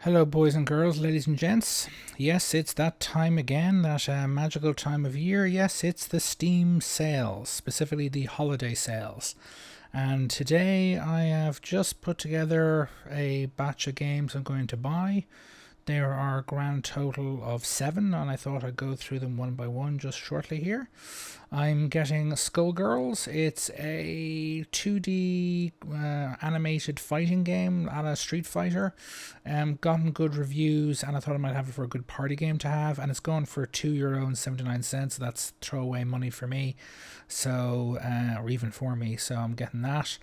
Hello, boys and girls, ladies and gents. Yes, it's that time again, that magical time of year. Yes, it's the Steam sales, specifically the holiday sales. And today I have just put together a batch of games I'm going to buy. There are a grand total of 7, and I thought I'd go through them one by one just shortly here. I'm getting Skullgirls. It's a 2D animated fighting game a la Street Fighter. Gotten good reviews, and I thought I might have it for a good party game to have. And it's going for €2.79, so that's throwaway money for me. So, or even for me. So I'm getting that.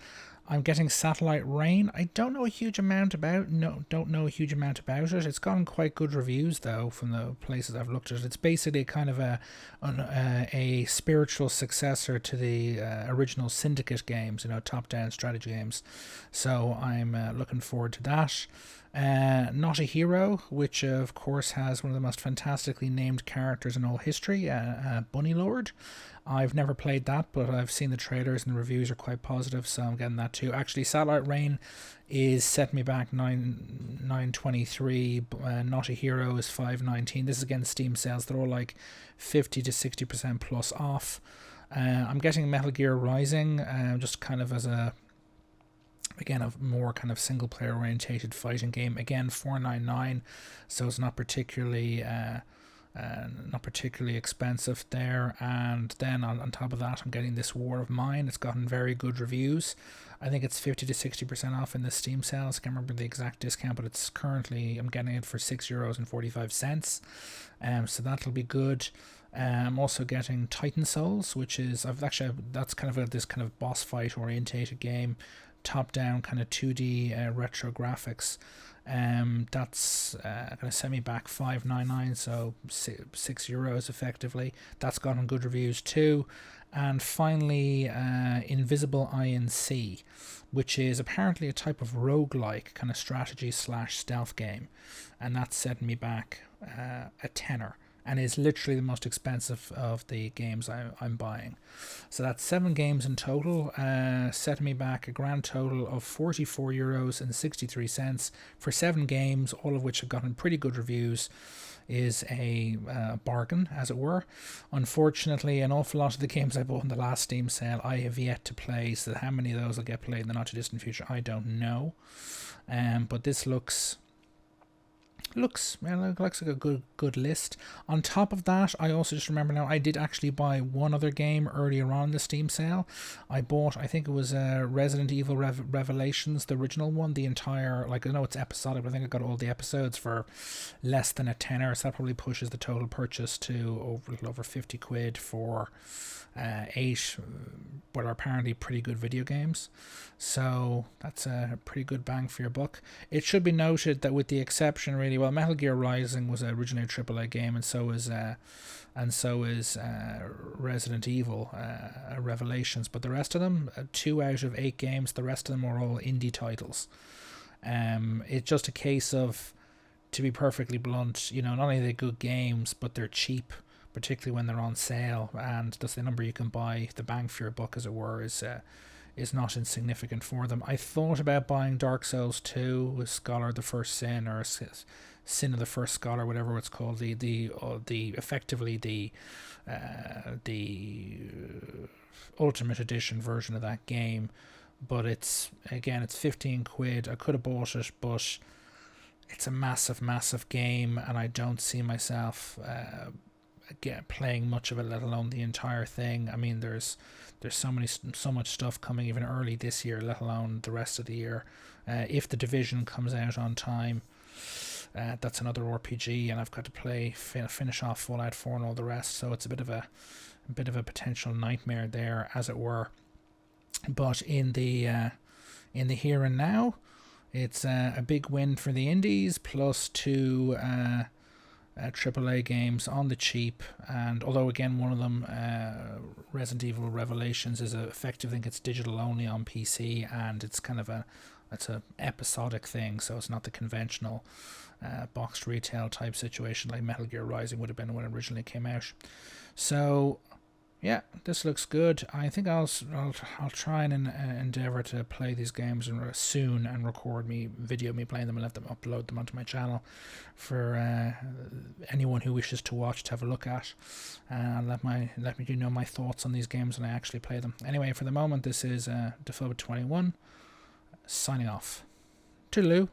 I'm getting Satellite Rain. I don't know a huge amount about. No, don't know a huge amount about it. It's gotten quite good reviews though from the places I've looked at. It's basically kind of a spiritual successor to the original Syndicate games, top-down strategy games. So I'm looking forward to that. Not a Hero, which of course has one of the most fantastically named characters in all history, Bunny Lord. I've never played that, but I've seen the trailers and the reviews are quite positive, so I'm getting that too. Actually, Satellite Rain is setting me back 923. Not a Hero is 519. This is again Steam sales. They're all like 50 to 60% plus off. I'm getting Metal Gear Rising, just kind of as a more kind of single player orientated fighting game. Again, 499, so it's not particularly expensive there. And then on top of that, I'm getting this War of Mine. It's gotten very good reviews. I think it's 50 to 60% off in the Steam sales. I can't remember the exact discount, but it's currently, I'm getting it for €6.45. So that'll be good. I'm also getting Titan Souls, which is that's kind of this kind of boss fight orientated game, top down kind of 2D retro graphics. That's gonna send me back 599, so €6 effectively. That's gotten good reviews too. And finally, Invisible Inc., which is apparently a type of roguelike kind of strategy slash stealth game, and that's setting me back a tenner, and is literally the most expensive of the games I'm buying. So that's 7 games in total, setting me back a grand total of €44.63 for 7 games, all of which have gotten pretty good reviews. Is a bargain, as it were. Unfortunately, an awful lot of the games I bought in the last Steam sale I have yet to play, so how many of those will get played in the not too distant future, I don't know. But this looks like a good list. On top of that, I also just remember now I did actually buy one other game earlier on in the Steam sale. I bought, I think it was Resident Evil Revelations, the original one, the entire, like, I know it's episodic, but I think I got all the episodes for less than a tenner, so that probably pushes the total purchase to over 50 quid for 8 what are apparently pretty good video games. So that's a pretty good bang for your buck. It should be noted that with the exception, really, well, Metal Gear Rising was originally a AAA game, and so is Resident Evil Revelations. But the rest of them, 2 out of 8 games, the rest of them are all indie titles. It's just a case of, to be perfectly blunt, not only are they good games, but they're cheap, particularly when they're on sale, and that's the number you can buy. The bang for your buck, as it were, is not insignificant for them. I thought about buying Dark Souls 2 with Scholar of the First Sin, or Sin of the First Scholar, whatever it's called, the effectively the Ultimate Edition version of that game. But it's 15 quid. I could have bought it, but it's a massive game, and I don't see myself playing much of it, let alone the entire thing. I mean, there's so much stuff coming even early this year, let alone the rest of the year. If The Division comes out on time, that's another RPG, and I've got to finish off Fallout 4 and all the rest. So it's a bit of a potential nightmare there, as it were. But in the in the here and now. It's a big win for the indies, plus two AAA games on the cheap. And although again one of them, Resident Evil Revelations, is effective, I think it's digital only on PC, and it's kind of it's a episodic thing, so it's not the conventional boxed retail type situation like Metal Gear Rising would have been when it originally came out. So yeah, this looks good. I think I'll try and endeavor to play these games soon and record video me playing them and let them upload them onto my channel for anyone who wishes to watch to have a look at. Let me know my thoughts on these games when I actually play them. Anyway, for the moment, this is Defilbert21 signing off. Toodaloo.